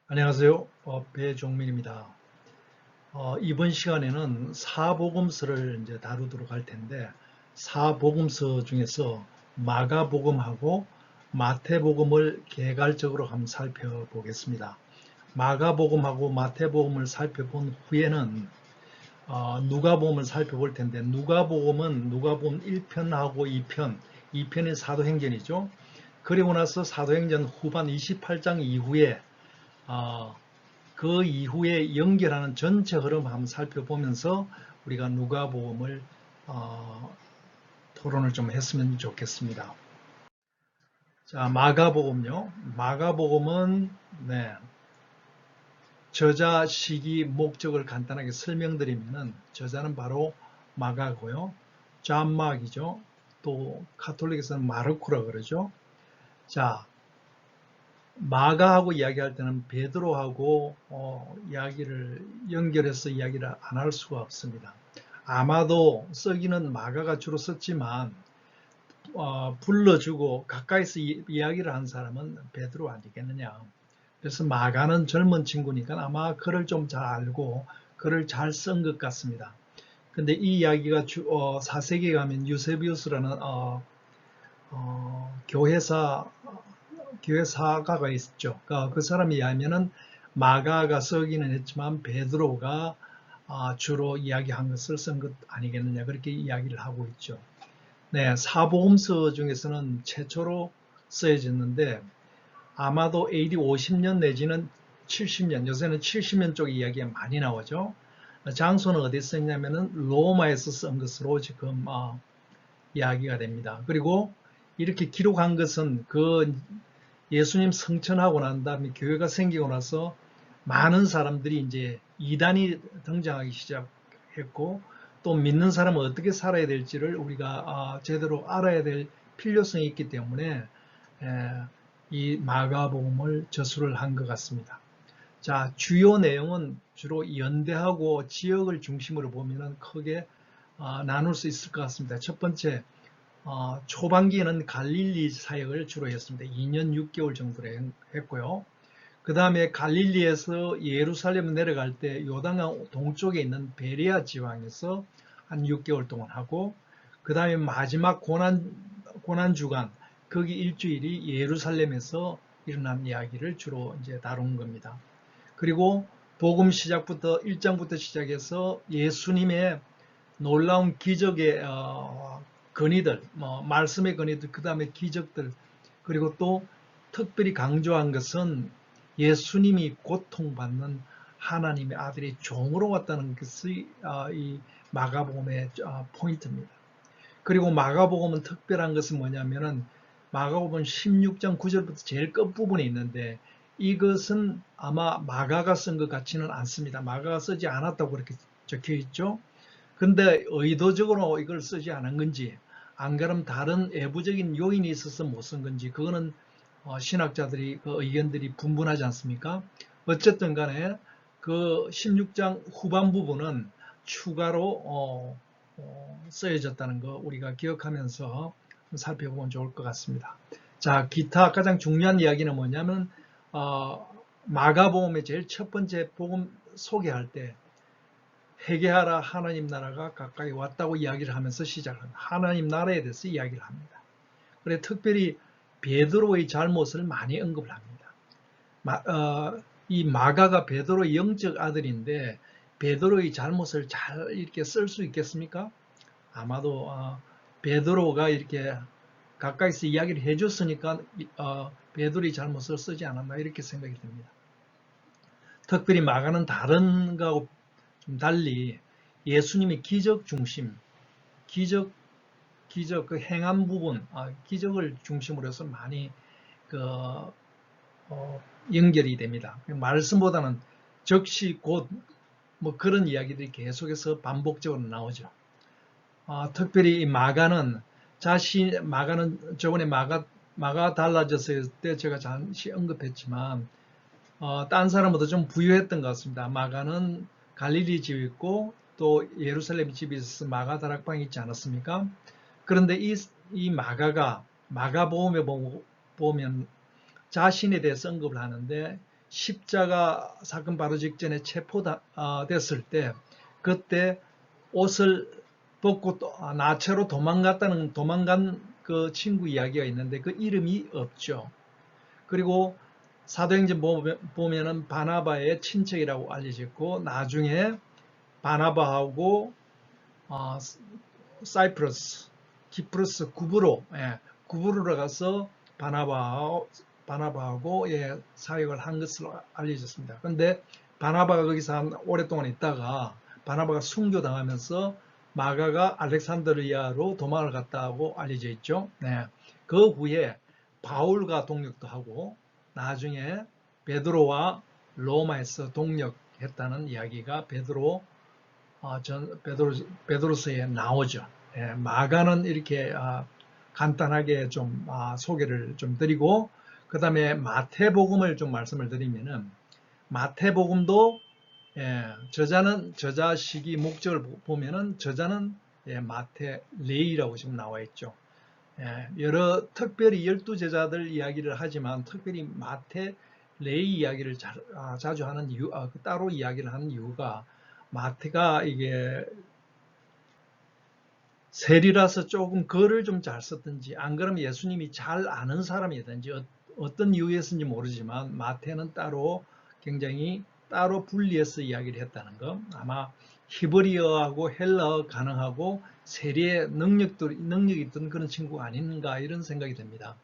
안녕하세요. 배종민입니다. 이번 시간에는 사복음서를 이제 다루도록 할 텐데, 사복음서 중에서 마가복음하고 마태복음을 개괄적으로 한번 살펴보겠습니다. 마가복음하고 마태복음을 살펴본 후에는 누가복음을 살펴볼 텐데, 누가복음은 누가복음 1편하고 2편, 2편이 사도행전이죠. 그리고 나서 사도행전 후반 28장 이후에 어, 그 이후에 연결하는 전체 흐름 한번 살펴보면서 우리가 누가복음을 토론을 좀 했으면 좋겠습니다. 자, 마가복음요. 마가복음은 저자, 시기, 목적을 간단하게 설명드리면은 저자는 바로 마가고요. 존 마크이죠. 또 카톨릭에서는 마르코라 그러죠. 자, 마가하고 이야기할 때는 베드로하고 이야기를 연결해서 이야기를 안 할 수가 없습니다. 아마도 써기는 마가가 주로 썼지만 불러주고 가까이서 이야기를 한 사람은 베드로 아니겠느냐. 그래서 마가는 젊은 친구니까 아마 글을 좀 잘 알고 글을 잘 쓴 것 같습니다. 근데 이 이야기가 4세기에 가면 유세비우스라는 교회사가가 있죠. 그 사람이 이야기하면은 마가가 쓰기는 했지만 베드로가 주로 이야기한 것을 쓴 것 아니겠느냐 그렇게 이야기를 하고 있죠. 네, 사복음서 중에서는 최초로 쓰여졌는데 아마도 AD 50년 내지는 70년, 요새는 70년 쪽 이야기가 많이 나오죠. 장소는 어디 썼냐면은 로마에서 쓴 것으로 지금 이야기가 됩니다. 그리고 이렇게 기록한 것은 그 예수님 성천하고 난 다음에 교회가 생기고 나서 많은 사람들이 이제 이단이 등장하기 시작했고 또 믿는 사람은 어떻게 살아야 될지를 우리가 제대로 알아야 될 필요성이 있기 때문에 이 마가복음을 저술을 한 것 같습니다. 자, 주요 내용은 주로 연대하고 지역을 중심으로 보면 크게 나눌 수 있을 것 같습니다. 첫 번째, 초반기에는 갈릴리 사역을 주로 했습니다. 2년 6개월 정도를 했고요. 그 다음에 갈릴리에서 예루살렘 내려갈 때 요단강 동쪽에 있는 베레아 지방에서 한 6개월 동안 하고 그 다음에 마지막 고난주간 거기 일주일이 예루살렘에서 일어난 이야기를 주로 이제 다룬 겁니다. 그리고 복음 시작부터 1장부터 시작해서 예수님의 놀라운 기적의 건의들, 말씀의 건의들, 그 다음에 기적들, 그리고 또 특별히 강조한 것은 예수님이 고통받는 하나님의 아들이 종으로 왔다는 것이 이 마가복음의 포인트입니다. 그리고 마가복음은 특별한 것은 뭐냐면은 마가복음 16장 9절부터 제일 끝부분에 있는데 이것은 아마 마가가 쓴 것 같지는 않습니다. 마가가 쓰지 않았다고 그렇게 적혀 있죠. 근데 의도적으로 이걸 쓰지 않은 건지 안 그럼 다른 외부적인 요인이 있어서 못 쓴 건지 그거는 신학자들이 그 의견들이 분분하지 않습니까? 어쨌든 간에 그 16장 후반 부분은 추가로 쓰여졌다는 거 우리가 기억하면서 살펴보면 좋을 것 같습니다. 자, 기타 가장 중요한 이야기는 뭐냐면 마가복음의 제일 첫 번째 복음 소개할 때 회개하라 하나님 나라가 가까이 왔다고 이야기를 하면서 시작합니다. 하나님 나라에 대해서 이야기를 합니다. 그래 특별히 베드로의 잘못을 많이 언급을 합니다. 이 마가가 베드로의 영적 아들인데 베드로의 잘못을 잘 이렇게 쓸 수 있겠습니까? 아마도 베드로가 이렇게 가까이서 이야기를 해줬으니까 베드로의 잘못을 쓰지 않았나 이렇게 생각이 듭니다. 특별히 마가는 다른 거하고 좀 달리 예수님이 기적 중심, 기적 그 행한 부분, 기적을 중심으로 해서 많이 그 연결이 됩니다. 말씀보다는 즉시 곧 뭐 그런 이야기들이 계속해서 반복적으로 나오죠. 특별히 이 마가는 마가는 저번에 마가 달라졌을 때 제가 잠시 언급했지만 딴 사람보다 좀 부유했던 것 같습니다. 마가는 갈릴리 집이 있고 또 예루살렘 집이 있어서 마가 다락방이 있지 않았습니까? 그런데 이 마가가 마가복음에 보면 자신에 대해서 언급을 하는데 십자가 사건 바로 직전에 체포됐을 때 그때 옷을 벗고 나체로 도망간 그 친구 이야기가 있는데 그 이름이 없죠. 그리고 사도행전 보면은 바나바의 친척이라고 알려졌고 나중에 바나바하고 사이프러스, 키프러스 구브로로 가서 바나바하고 사역을 한 것으로 알려졌습니다. 그런데 바나바가 거기서 오랫동안 있다가 바나바가 순교당하면서 마가가 알렉산드리아로 도망을 갔다고 알려져 있죠. 네. 그 후에 바울과 동역도 하고 나중에 베드로와 로마에서 동역했다는 이야기가 베드로서에 나오죠. 예, 마가는 이렇게 간단하게 좀 소개를 좀 드리고 그 다음에 마태복음을 좀 말씀을 드리면은 마태복음도 저자 시기 목적을 보면은 저자는 마태 레이라고 지금 나와 있죠. 여러 특별히 12제자들 이야기를 하지만 특별히 마태 레이 이야기를 자주 하는 이유, 따로 이야기를 하는 이유가 마태가 이게 세리라서 조금 글을 좀 잘 썼든지 안 그러면 예수님이 잘 아는 사람이든지 어떤 이유에서인지 모르지만 마태는 따로 굉장히 따로 분리해서 이야기를 했다는 거. 아마 히브리어하고 헬라어 가능하고 세리의 능력이 있던 그런 친구가 아닌가 이런 생각이 듭니다.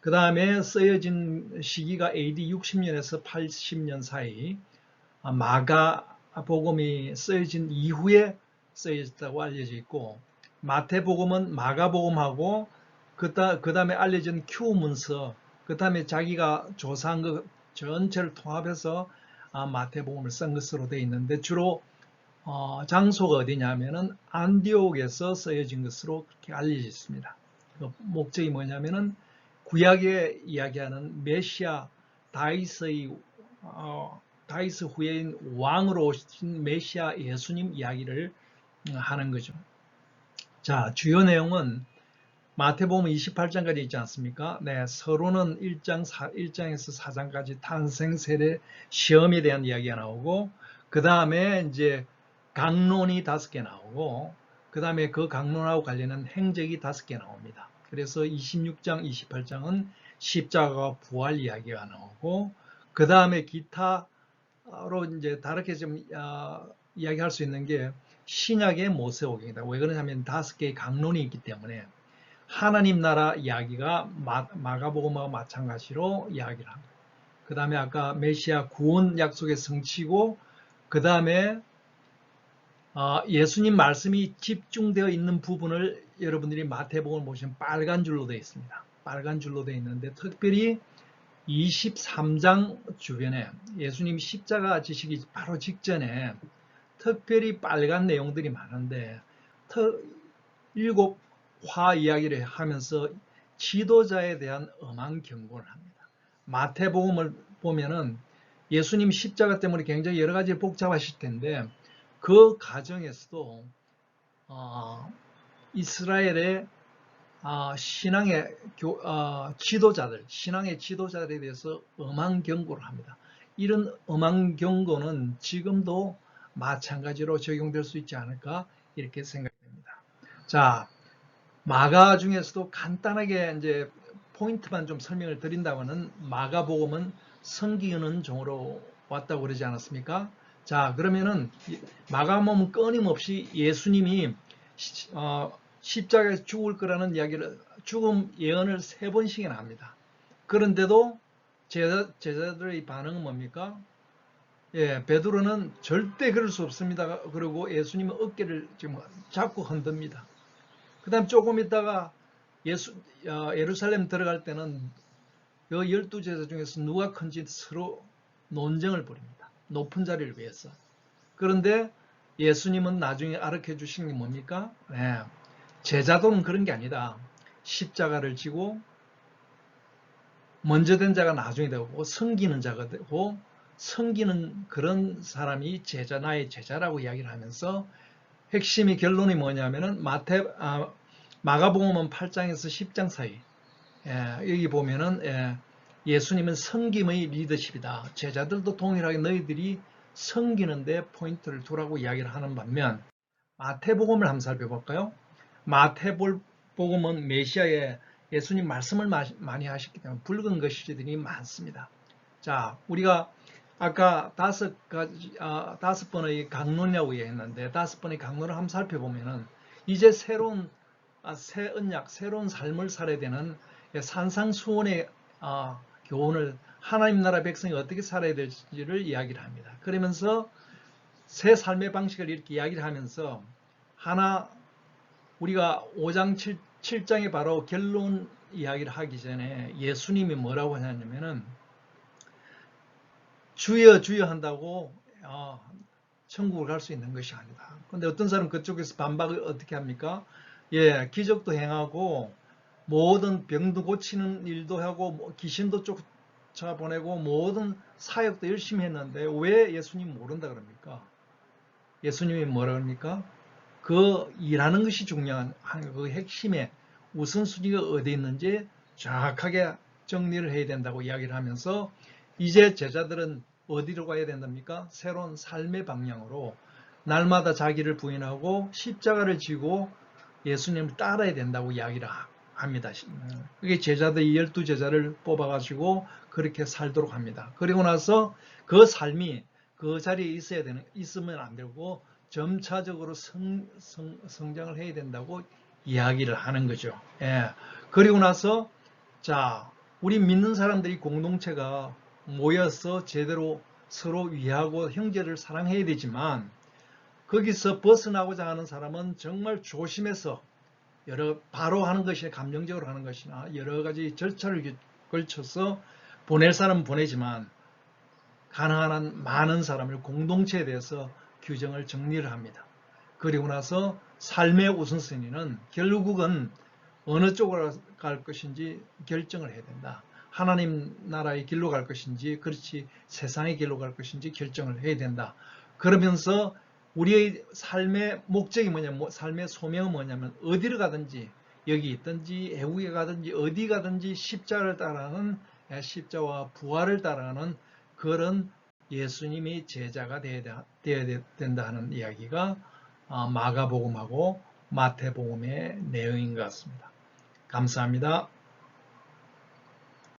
그 다음에 쓰여진 시기가 AD 60년에서 80년 사이 마가복음이 쓰여진 이후에 쓰여졌다고 알려져 있고 마태복음은 마가복음하고 그 다음에 알려진 Q 문서 그 다음에 자기가 조사한 것 전체를 통합해서 마태복음을 쓴 것으로 되어 있는데 주로 장소가 어디냐면은 안디옥에서 쓰여진 것으로 그렇게 알려져 있습니다. 그 목적이 뭐냐면은 구약에 이야기하는 메시아 다윗 후예인 왕으로 오신 메시아 예수님 이야기를 하는 거죠. 자, 주요 내용은 마태복음 28장까지 있지 않습니까? 네, 서론은 1장에서 4장까지 탄생, 세례, 시험에 대한 이야기가 나오고 그 다음에 이제 강론이 5개 나오고 그 다음에 그 강론하고 관련한 행적이 5개 나옵니다. 그래서 26장, 28장은 십자가와 부활 이야기가 나오고 그 다음에 기타로 이제 다르게 좀 이야기할 수 있는 게 신약의 모세오경이다. 왜 그러냐면 5개의 강론이 있기 때문에 하나님 나라 이야기가 마가복음과 마찬가지로 이야기를 합니다. 그 다음에 아까 메시아 구원 약속의 성취고 그 다음에 예수님 말씀이 집중되어 있는 부분을 여러분들이 마태복음을 보시면 빨간 줄로 되어 있습니다. 빨간 줄로 되어 있는데 특별히 23장 주변에 예수님 십자가 지시기 바로 직전에 특별히 빨간 내용들이 많은데 7화 이야기를 하면서 지도자에 대한 엄한 경고를 합니다. 마태복음을 보면은 예수님 십자가 때문에 굉장히 여러 가지 복잡하실 텐데 그 과정에서도 이스라엘의 신앙의 지도자들에 대해서 엄한 경고를 합니다. 이런 엄한 경고는 지금도 마찬가지로 적용될 수 있지 않을까 이렇게 생각됩니다. 자, 마가 중에서도 간단하게 이제 포인트만 좀 설명을 드린다면은 마가복음은 성기는 종으로 왔다고 그러지 않았습니까? 자, 그러면은 마가복음은 끊임없이 예수님이 십자가에서 죽을 거라는 죽음 예언을 3번씩이나 합니다. 그런데도 제자들의 반응은 뭡니까? 베드로는 절대 그럴 수 없습니다. 그리고 예수님은 어깨를 지금 잡고 흔듭니다. 그 다음 조금 있다가 예루살렘 들어갈 때는 그 12제자 중에서 누가 큰지 서로 논쟁을 벌입니다. 높은 자리를 위해서. 그런데 예수님은 나중에 알려 주신 게 뭡니까? 제자들은 그런 게 아니다. 십자가를 지고 먼저 된 자가 나중에 되고 섬기는 자가 되고 섬기는 그런 사람이 나의 제자라고 이야기를 하면서 핵심이 결론이 뭐냐면은 마가복음은 8장에서 10장 사이 여기 보면은 예수님은 섬김의 리더십이다. 제자들도 동일하게 너희들이 섬기는데 포인트를 두라고 이야기를 하는 반면 마태복음을 한번 살펴볼까요? 마태복음은 메시아의 예수님 말씀을 많이 하셨기 때문에 붉은 글씨들이 많습니다. 자, 우리가 아까 다섯 번의 강론이라고 얘기했는데 다섯 번의 강론을 한번 살펴보면은 이제 새로운 새 언약, 새로운 삶을 살아야 되는 산상수훈의 교훈을 하나님 나라 백성이 어떻게 살아야 될지를 이야기를 합니다. 그러면서 새 삶의 방식을 이렇게 이야기를 하면서 우리가 5장 7장에 바로 결론 이야기를 하기 전에 예수님이 뭐라고 하냐면은 주여 주여 한다고 천국을 갈 수 있는 것이 아니다. 그런데 어떤 사람은 그쪽에서 반박을 어떻게 합니까? 예, 기적도 행하고 모든 병도 고치는 일도 하고 귀신도 쫓아보내고 모든 사역도 열심히 했는데 왜 예수님 모른다 그럽니까? 예수님이 뭐라 그럽니까? 그 일하는 것이 중요한 그 핵심의 우선순위가 어디 있는지 정확하게 정리를 해야 된다고 이야기를 하면서 이제 제자들은 어디로 가야 된답니까? 새로운 삶의 방향으로 날마다 자기를 부인하고 십자가를 지고 예수님을 따라야 된다고 이야기를 합니다. 그게 제자들 12제자를 뽑아가지고 그렇게 살도록 합니다. 그리고 나서 그 삶이 그 자리에 있으면 안 되고 점차적으로 성장을 해야 된다고 이야기를 하는 거죠. 예. 그리고 나서 자, 우리 믿는 사람들이 공동체가 모여서 제대로 서로 위하고 형제를 사랑해야 되지만 거기서 벗어나고자 하는 사람은 정말 조심해서 바로 하는 것이나 감정적으로 하는 것이나 여러 가지 절차를 걸쳐서 보낼 사람은 보내지만 가능한 한 많은 사람을 공동체에 대해서 규정을 정리를 합니다. 그리고 나서 삶의 우선순위는 결국은 어느 쪽으로 갈 것인지 결정을 해야 된다. 하나님 나라의 길로 갈 것인지 그렇지 세상의 길로 갈 것인지 결정을 해야 된다. 그러면서 우리의 삶의 목적이 뭐냐면 삶의 소명은 뭐냐면 어디를 가든지 여기 있든지 애국에 가든지 어디 가든지 십자가를 따라가는 십자와 부활을 따라가는 그런 예수님이 제자가 되어야 된다 하는 이야기가 마가복음하고 마태복음의 내용인 것 같습니다. 감사합니다.